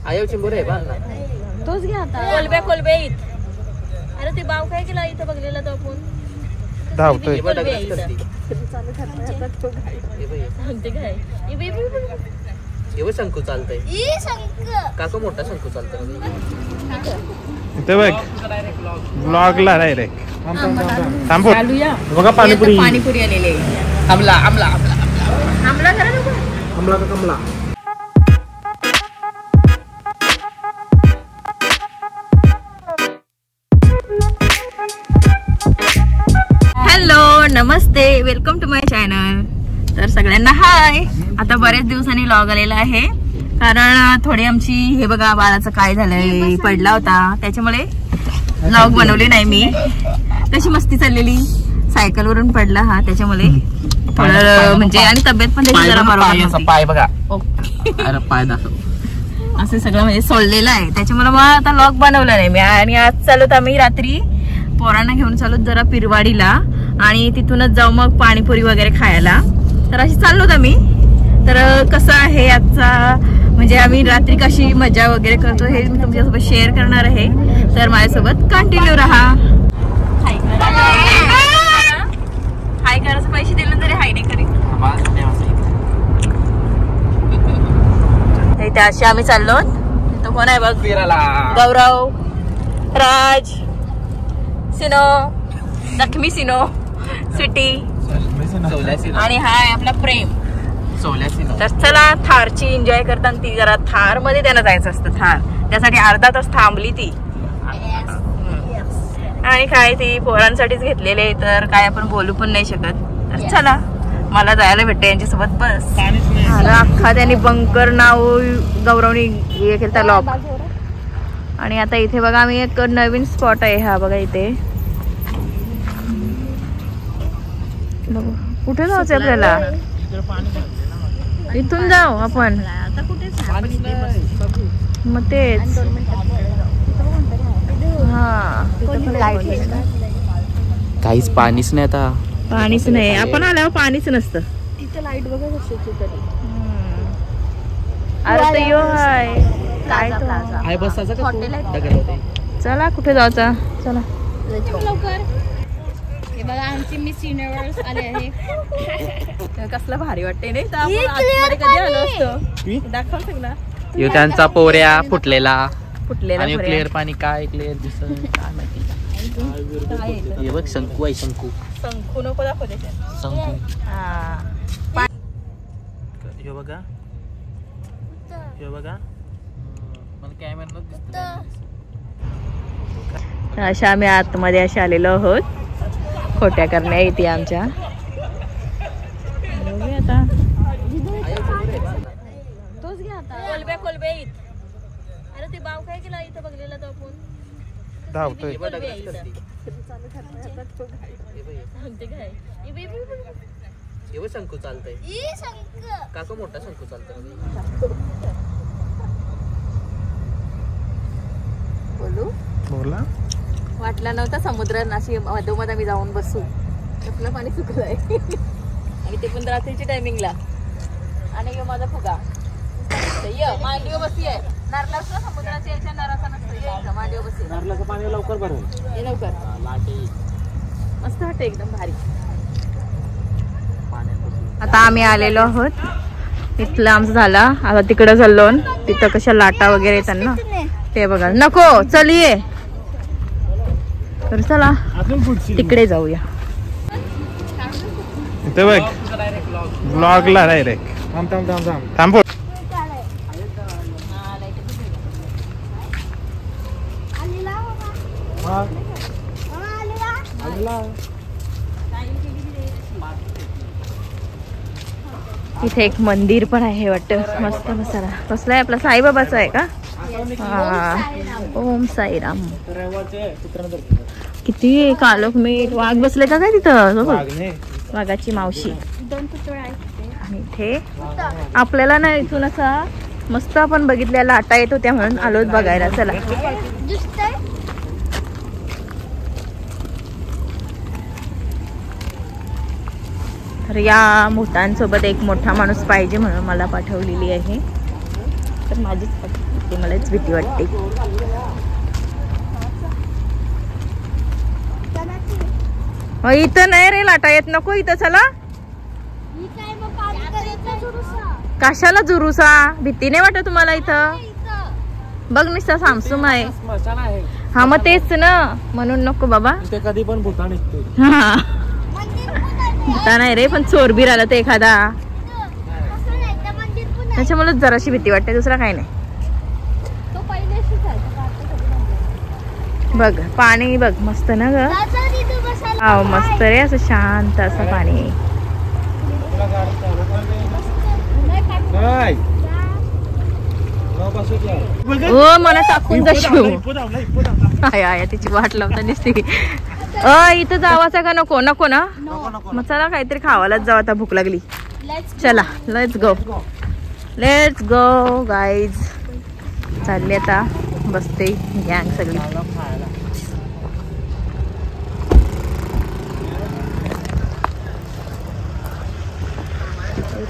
आयो चिंबोर आहे बा तोच घ्या आता. कोलबे इत. अरे ते बाव काय केला इथं बघलेला तो आपण धावतोय. शंकू चालतंय काका मोठा शंकू चालतोय इथे बघ ब्लॉगला डायरेक्ट थांबू बघा पाणीपुरी आलेली आहे. आमला आमला आमला आमला करा नको. आमला का कमला. हॅलो नमस्ते वेलकम टू माय चॅनल. तर सगळ्यांना हाय. आता बरेच दिवसांनी व्लॉग आलेला आहे कारण थोडी आमची हे बघा बाळाचं काय झालंय पडला होता त्याच्यामुळे व्लॉग बनवले नाही मी. कशी मस्ती चाललेली सायकल वरून पडला हा त्याच्यामुळे थोडं म्हणजे आणि तब्येत पण त्याची जरा बरोबर पाय बघा. अरे पाय दाखव. असं सगळं म्हणजे सोडलेलं आहे त्याच्यामुळे मग आता व्लॉग बनवला नाही मी. आणि आज चालत आम्ही रात्री पोरांना घेऊन चालू जरा पिरवाडीला आणि तिथूनच जाऊ मग पाणीपुरी वगैरे खायला. तर अशी चाललो आम्ही. तर कसं आहे आजचा म्हणजे आम्ही रात्री कशी मजा वगैरे करतो हे मी तुमच्यासोबत शेअर करणार आहे. तर माझ्यासोबत कंटिन्यू राहा. हाय करायचं पैसे दिले तरी हाय नाही करी. इथे अशी आम्ही चाललो. तो कोण आहे बघ गौरव राज सिनो लक्ष्मी सिनो सिटी आणि हाय आपला प्रेम. तर चला थारची एन्जॉय करताना ती जरा थार मध्ये त्यांना जायचं असतं. थार त्यासाठी अर्धा तास थांबली ती आणि काय ती पोरांसाठीच घेतलेले तर काय आपण बोलू पण नाही शकत. तर चला मला जायला भेटते यांच्यासोबत. बस अख्खा त्यांनी बंकर नाव गौरवनी हे केलं लॉक. आणि आता इथे बघा आम्ही एक नवीन स्पॉट आहे हा बघा इथे. कुठे जायचं आपल्याला इथून जाऊ आपण मग तेच हा काहीच पाणीच नाही आता. पाणीच नाही आपण आल्यावर पाणीच नसतं. तिथे लाईट बघा कशाची तरी. अरे तर यो हाय काय आहे बसायचा चला कुठे जायचा चला लवकर. हे बघा आमची मिस युनिव्हर्स आले आहे. कसलं भारी वाटते नाही तर आपण आतमध्ये कधी आलो असतो. दाखव सगळं यो त्यांचा पोऱ्या फुटलेला फुटलेला क्लिअर पाणी काय क्लिअर दिसत काय माहिती. हे बघ शंकू आहे शंकू. शंकू नको दाखव त्याच्यात शंकू हा हे बघा हे बघा मला कॅमेरा अशा आम्ही आतमध्ये अशा आलेलो आहोत. खोट्या करण्या येते आमच्या. आता तोच घ्या आता. कोलबे इत. अरे ते बाव काय केला इथं बघलेला तो आपण धावतोय. शंकू चालतंय काका मोठा शंकू चालतंय. बोलू बोला वाटला नव्हता समुद्रात अशी मधोमध आम्ही जाऊन बसू. आपलं पाणी सुकलंय आणि ते पण रात्रीची टायमिंगला. आणि माझा फुगा मांडीव बसी आहे. नारळाचा समुद्राच्या याच्या नराचा नसतं मांडीव बसी. नारळाचं पाणी लवकर भरेल हे लवकर मस्त वाटतं एकदम भारी. आता आम्ही आलेलो आहोत. इथलं आमचं झाला. आता तिकडे चाललो. तिथं कशा लाटा वगैरे येतात ना ते बघा. नको चल ये तर चला तिकडे जाऊया. इथे बघ ब्लॉगला डायरेक्ट थांबू इथे एक मंदिर पण आहे वाटतं मस्त मसाला. कसला आहे आपला साईबाबाचा आहे का. हा ओम साईराम. किती कालोख मीठ वाघ बसले का काय तिथं. वाघाची मावशी. आणि इथे आपल्याला ना इथून असा मस्त आपण बघितल्या लाटा येत होत्या म्हणून आलोच बघायला. चला तर या भूतांसोबत एक मोठा माणूस पाहिजे म्हणून मला पाठवलेली आहे. तर माझीच वाटते, मलाच भीती वाटते. इथं नाही रे लाटा येत, नको इथं. चला कशाला जुरुसा, भीती नाही वाटत तुम्हाला इथं? बघ नुसता सामसूम आहे. हा मग तेच ना, म्हणून नको बाबा. कधी पण भूता निघतो. हा भूता नाही रे, पण चोर बीर आला तर एखादा, त्याच्यामुळे जराशी भीती वाटते, दुसरा काही नाही. बघ पाणी बघ मस्त ना ग. हा मस्त रे, असं शांत असं पाणी. हो मला टाकून जाय, तिची वाट लावता दिसते. इथं जावाचा का नको? नको ना, मग चला काहीतरी खावायलाच जाऊ, आता भूक लागली. चला let's go, let's go guys. चालले आता, बसते गँग सगळी.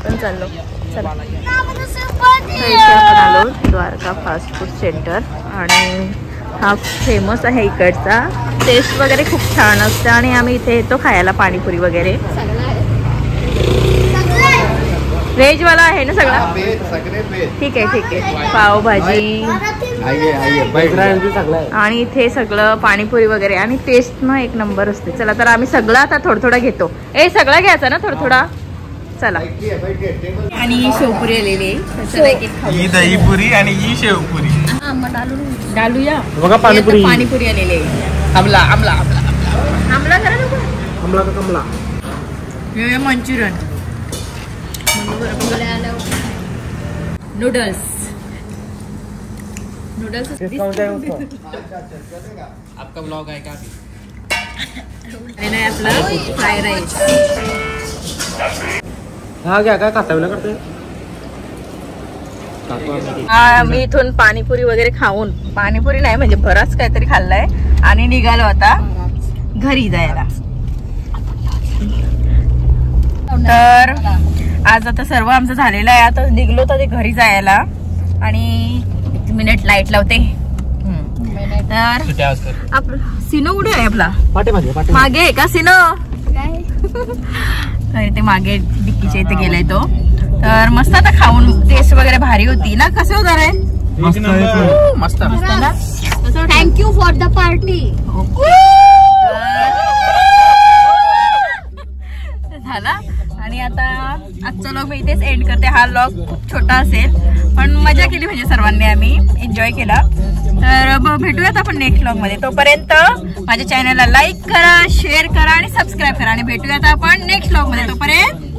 पण चाललो. चला आपण आलो द्वारका फास्ट फूड सेंटर, आणि हा फेमस आहे इकडचा. टेस्ट वगैरे खूप छान असतं, आणि आम्ही इथे येतो खायला पाणीपुरी वगैरे. व्हेज वाला आहे ना सगळा? ठीक आहे ठीक आहे. पावभाजी आणि इथे सगळं पाणीपुरी वगैरे, आणि टेस्ट ना एक नंबर असते. चला तर आम्ही सगळं आता थोडं थोडं घेतो. सगळा घ्यायचा ना थोडं थोडा. चला. आणि शेवपुरी आलेली आहे, दहीपुरी आणि ही शेवपुरी. डालूया बघा पाणीपुरी. पाणीपुरी आलेली आहे. आमला आमला आमला आमला करा नको. आमला का कमला. Manchurian, noodles. नूडल्स आपका ब्लॉग आहे का? नाही आपला फ्राय राईस. हा घ्या, काय कासावीला करते. मी इथून पाणीपुरी वगैरे खाऊन, पाणीपुरी नाही म्हणजे बराच काहीतरी खाल्लंय, आणि निघालो आता घरी जायला. तर आज आता सर्व आमचं झालेलं आहे. आता निघलो तर ते घरी जायला, आणि मिनिट लाईट लावते. तर आपला सिनो कुठे आहे? आपला मागे आहे का सिनो? ते मागे डिक्कीच्या इथे गेलाय तो. तर मस्त आता खाऊन, टेस्ट वगैरे भारी होती ना. कसं होणार आहे? मस्त ना. Thank you for the party. झाला. आणि आता आजचा व्लॉग मी इथेच एंड करते. हा व्लॉग खूप छोटा असेल, पण मजा केली म्हणजे सर्वांनी, आम्ही एन्जॉय केला. तर भेटूयात आपण नेक्स्ट व्लॉग मध्ये. तोपर्यंत माझ्या चॅनलला लाईक करा, शेअर करा आणि सबस्क्राईब करा, आणि भेटूयात आपण नेक्स्ट व्लॉग मध्ये. तोपर्यंत